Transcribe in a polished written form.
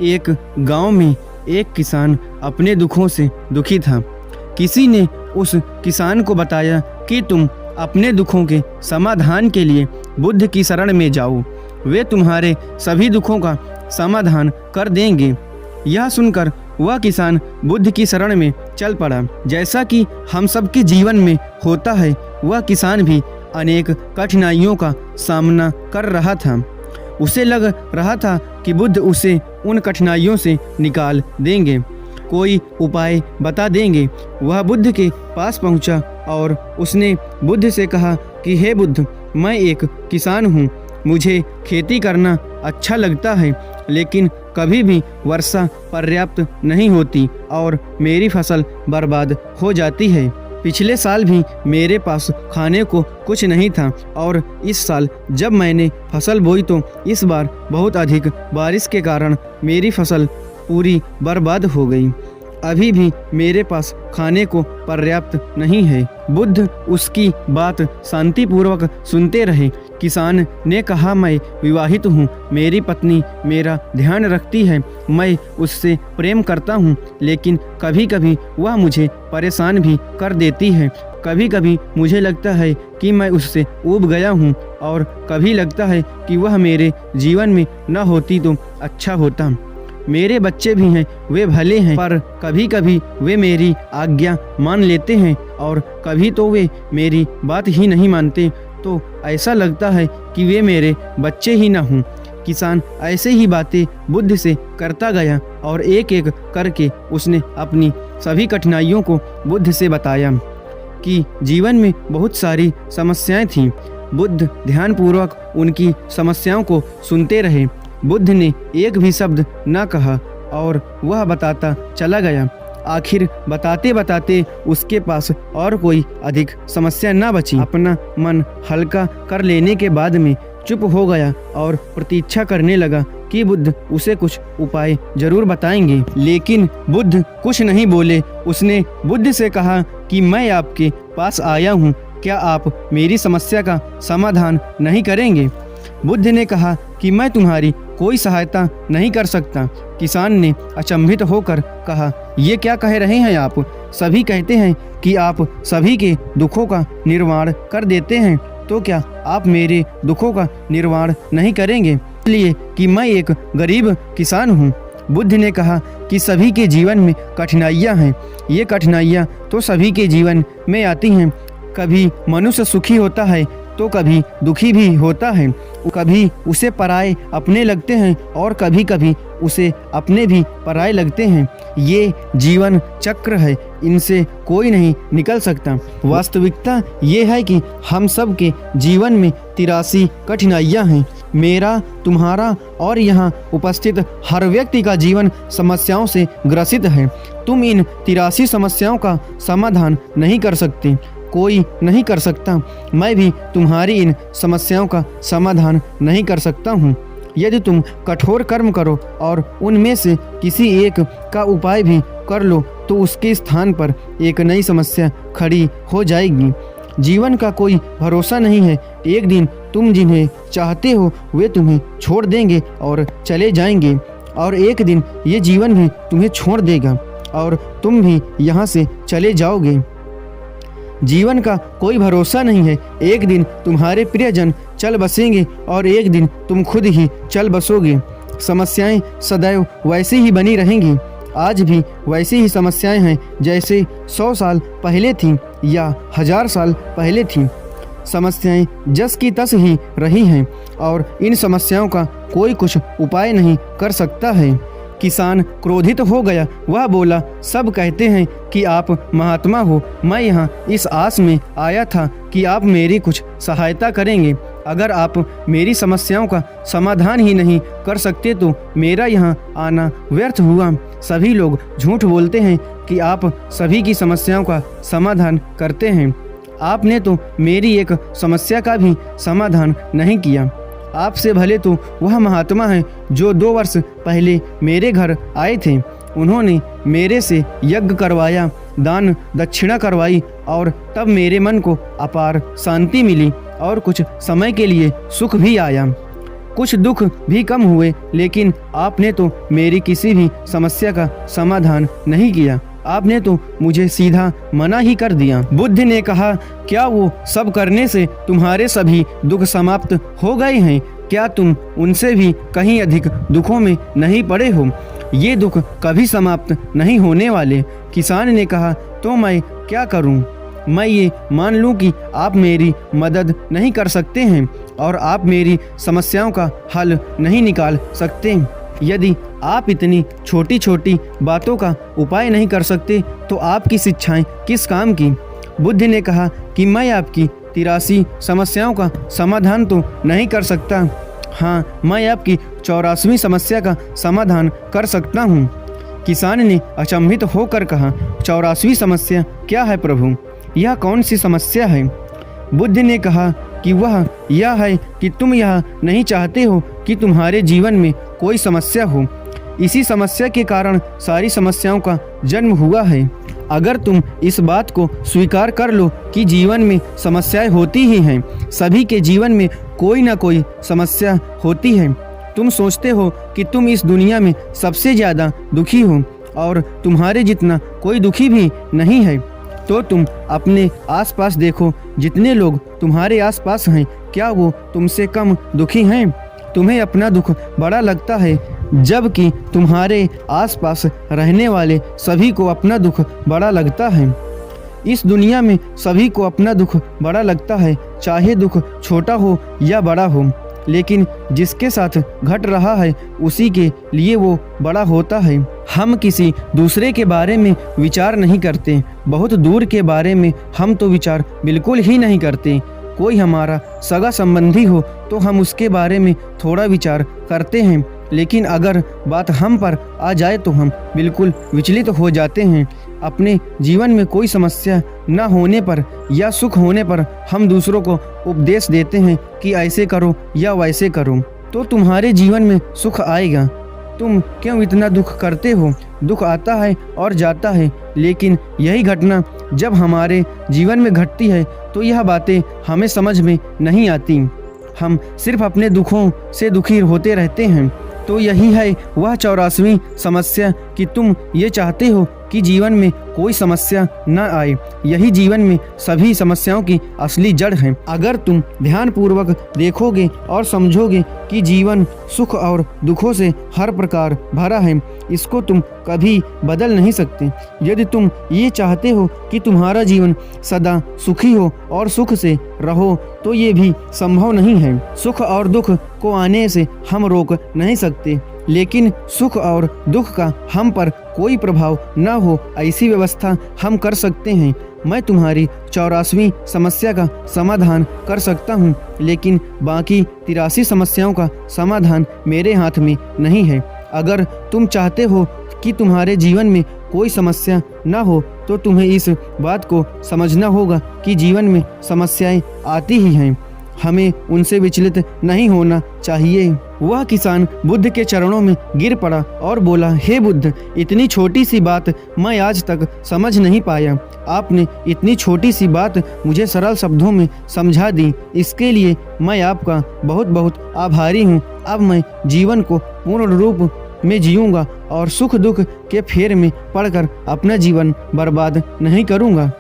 एक गांव में एक किसान अपने दुखों से दुखी था। किसी ने उस किसान को बताया कि तुम अपने दुखों के समाधान के लिए बुद्ध की शरण में जाओ, वे तुम्हारे सभी दुखों का समाधान कर देंगे। यह सुनकर वह किसान बुद्ध की शरण में चल पड़ा। जैसा कि हम सबके जीवन में होता है, वह किसान भी अनेक कठिनाइयों का सामना कर रहा था। उसे लग रहा था कि बुद्ध उसे उन कठिनाइयों से निकाल देंगे, कोई उपाय बता देंगे। वह बुद्ध के पास पहुंचा और उसने बुद्ध से कहा कि हे बुद्ध, मैं एक किसान हूं, मुझे खेती करना अच्छा लगता है, लेकिन कभी भी वर्षा पर्याप्त नहीं होती और मेरी फसल बर्बाद हो जाती है। पिछले साल भी मेरे पास खाने को कुछ नहीं था और इस साल जब मैंने फसल बोई तो इस बार बहुत अधिक बारिश के कारण मेरी फसल पूरी बर्बाद हो गई। अभी भी मेरे पास खाने को पर्याप्त नहीं है। बुद्ध उसकी बात शांतिपूर्वक सुनते रहे। किसान ने कहा, मैं विवाहित हूँ, मेरी पत्नी मेरा ध्यान रखती है, मैं उससे प्रेम करता हूँ, लेकिन कभी कभी वह मुझे परेशान भी कर देती है। कभी कभी मुझे लगता है कि मैं उससे ऊब गया हूँ और कभी लगता है कि वह मेरे जीवन में न होती तो अच्छा होता। मेरे बच्चे भी हैं, वे भले हैं, पर कभी कभी वे मेरी आज्ञा मान लेते हैं और कभी तो वे मेरी बात ही नहीं मानते, तो ऐसा लगता है कि वे मेरे बच्चे ही न हों। किसान ऐसे ही बातें बुद्ध से करता गया और एक एक करके उसने अपनी सभी कठिनाइयों को बुद्ध से बताया कि जीवन में बहुत सारी समस्याएं थीं। बुद्ध ध्यानपूर्वक उनकी समस्याओं को सुनते रहे। बुद्ध ने एक भी शब्द न कहा और वह बताता चला गया। आखिर बताते बताते उसके पास और कोई अधिक समस्या न बची। अपना मन हल्का कर लेने के बाद में चुप हो गया और प्रतीक्षा करने लगा कि बुद्ध उसे कुछ उपाय जरूर बताएंगे, लेकिन बुद्ध कुछ नहीं बोले। उसने बुद्ध से कहा कि मैं आपके पास आया हूँ, क्या आप मेरी समस्या का समाधान नहीं करेंगे? बुद्ध ने कहा कि मैं तुम्हारी कोई सहायता नहीं कर सकता। किसान ने अचंभित होकर कहा, ये क्या कह रहे हैं आप? सभी कहते हैं कि आप सभी के दुखों का निर्वाण कर देते हैं, तो क्या आप मेरे दुखों का निर्वाण नहीं करेंगे? इसलिए कि मैं एक गरीब किसान हूँ। बुद्ध ने कहा कि सभी के जीवन में कठिनाइयाँ हैं। ये कठिनाइयाँ तो सभी के जीवन में आती हैं। कभी मनुष्य सुखी होता है तो कभी दुखी भी होता है। कभी उसे पराये अपने लगते हैं और कभी कभी उसे अपने भी पराये लगते हैं। ये जीवन चक्र है, इनसे कोई नहीं निकल सकता। वास्तविकता ये है कि हम सब के जीवन में 83 कठिनाइयाँ हैं। मेरा, तुम्हारा और यहाँ उपस्थित हर व्यक्ति का जीवन समस्याओं से ग्रसित है। तुम इन 83 समस्याओं का समाधान नहीं कर सकते, कोई नहीं कर सकता। मैं भी तुम्हारी इन समस्याओं का समाधान नहीं कर सकता हूँ। यदि तुम कठोर कर्म करो और उनमें से किसी एक का उपाय भी कर लो तो उसके स्थान पर एक नई समस्या खड़ी हो जाएगी। जीवन का कोई भरोसा नहीं है। एक दिन तुम जिन्हें चाहते हो वे तुम्हें छोड़ देंगे और चले जाएंगे, और एक दिन ये जीवन भी तुम्हें छोड़ देगा और तुम भी यहाँ से चले जाओगे। जीवन का कोई भरोसा नहीं है। एक दिन तुम्हारे प्रियजन चल बसेंगे और एक दिन तुम खुद ही चल बसोगे। समस्याएं सदैव वैसे ही बनी रहेंगी। आज भी वैसी ही समस्याएं हैं जैसे 100 साल पहले थीं या 1000 साल पहले थीं। समस्याएं जस की तस ही रही हैं और इन समस्याओं का कोई कुछ उपाय नहीं कर सकता है। किसान क्रोधित हो गया। वह बोला, सब कहते हैं कि आप महात्मा हो। मैं यहाँ इस आस में आया था कि आप मेरी कुछ सहायता करेंगे। अगर आप मेरी समस्याओं का समाधान ही नहीं कर सकते तो मेरा यहाँ आना व्यर्थ हुआ। सभी लोग झूठ बोलते हैं कि आप सभी की समस्याओं का समाधान करते हैं। आपने तो मेरी एक समस्या का भी समाधान नहीं किया। आपसे भले तो वह महात्मा है जो 2 वर्ष पहले मेरे घर आए थे। उन्होंने मेरे से यज्ञ करवाया, दान दक्षिणा करवाई और तब मेरे मन को अपार शांति मिली और कुछ समय के लिए सुख भी आया। कुछ दुख भी कम हुए, लेकिन आपने तो मेरी किसी भी समस्या का समाधान नहीं किया। आपने तो मुझे सीधा मना ही कर दिया। बुद्ध ने कहा, क्या वो सब करने से तुम्हारे सभी दुख समाप्त हो गए हैं? क्या तुम उनसे भी कहीं अधिक दुखों में नहीं पड़े हो? ये दुख कभी समाप्त नहीं होने वाले। किसान ने कहा, तो मैं क्या करूं? मैं ये मान लूं कि आप मेरी मदद नहीं कर सकते हैं और आप मेरी समस्याओं का हल नहीं निकाल सकते। यदि आप इतनी छोटी छोटी बातों का उपाय नहीं कर सकते तो आपकी शिक्षाएं किस काम की? बुद्ध ने कहा कि मैं आपकी 83 समस्याओं का समाधान तो नहीं कर सकता। हाँ, मैं आपकी 84वीं समस्या का समाधान कर सकता हूँ। किसान ने अचंभित होकर कहा, 84वीं समस्या क्या है प्रभु? यह कौन सी समस्या है? बुद्ध ने कहा कि वह यह है कि तुम यह नहीं चाहते हो कि तुम्हारे जीवन में कोई समस्या हो। इसी समस्या के कारण सारी समस्याओं का जन्म हुआ है। अगर तुम इस बात को स्वीकार कर लो कि जीवन में समस्याएं होती ही हैं, सभी के जीवन में कोई ना कोई समस्या होती है। तुम सोचते हो कि तुम इस दुनिया में सबसे ज़्यादा दुखी हो और तुम्हारे जितना कोई दुखी भी नहीं है, तो तुम अपने आसपास देखो। जितने लोग तुम्हारे आसपास हैं, क्या वो तुमसे कम दुखी हैं? तुम्हें अपना दुख बड़ा लगता है, जबकि तुम्हारे आसपास रहने वाले सभी को अपना दुख बड़ा लगता है। इस दुनिया में सभी को अपना दुख बड़ा लगता है, चाहे दुख छोटा हो या बड़ा हो, लेकिन जिसके साथ घट रहा है उसी के लिए वो बड़ा होता है। हम किसी दूसरे के बारे में विचार नहीं करते, बहुत दूर के बारे में हम तो विचार बिल्कुल ही नहीं करते। कोई हमारा सगा संबंधी हो तो हम उसके बारे में थोड़ा विचार करते हैं, लेकिन अगर बात हम पर आ जाए तो हम बिल्कुल विचलित हो जाते हैं। अपने जीवन में कोई समस्या न होने पर या सुख होने पर हम दूसरों को उपदेश देते हैं कि ऐसे करो या वैसे करो तो तुम्हारे जीवन में सुख आएगा। तुम क्यों इतना दुख करते हो? दुख आता है और जाता है, लेकिन यही घटना जब हमारे जीवन में घटती है तो यह बातें हमें समझ में नहीं आती। हम सिर्फ अपने दुखों से दुखी होते रहते हैं। तो यही है वह 84वीं समस्या कि तुम ये चाहते हो कि जीवन में कोई समस्या न आए। यही जीवन में सभी समस्याओं की असली जड़ है। अगर तुम ध्यानपूर्वक देखोगे और समझोगे कि जीवन सुख और दुखों से हर प्रकार भरा है, इसको तुम कभी बदल नहीं सकते। यदि तुम ये चाहते हो कि तुम्हारा जीवन सदा सुखी हो और सुख से रहो तो ये भी संभव नहीं है। सुख और दुख को आने से हम रोक नहीं सकते, लेकिन सुख और दुख का हम पर कोई प्रभाव न हो ऐसी व्यवस्था हम कर सकते हैं। मैं तुम्हारी 84वीं समस्या का समाधान कर सकता हूँ, लेकिन बाकी 83 समस्याओं का समाधान मेरे हाथ में नहीं है। अगर तुम चाहते हो कि तुम्हारे जीवन में कोई समस्या न हो तो तुम्हें इस बात को समझना होगा कि जीवन में समस्याएं आती ही हैं, हमें उनसे विचलित नहीं होना चाहिए। वह किसान बुद्ध के चरणों में गिर पड़ा और बोला, हे बुद्ध, इतनी छोटी सी बात मैं आज तक समझ नहीं पाया। आपने इतनी छोटी सी बात मुझे सरल शब्दों में समझा दी, इसके लिए मैं आपका बहुत बहुत आभारी हूँ। अब मैं जीवन को पूर्ण रूप में जीऊँगा और सुख दुख के फेर में पड़कर अपना जीवन बर्बाद नहीं करूँगा।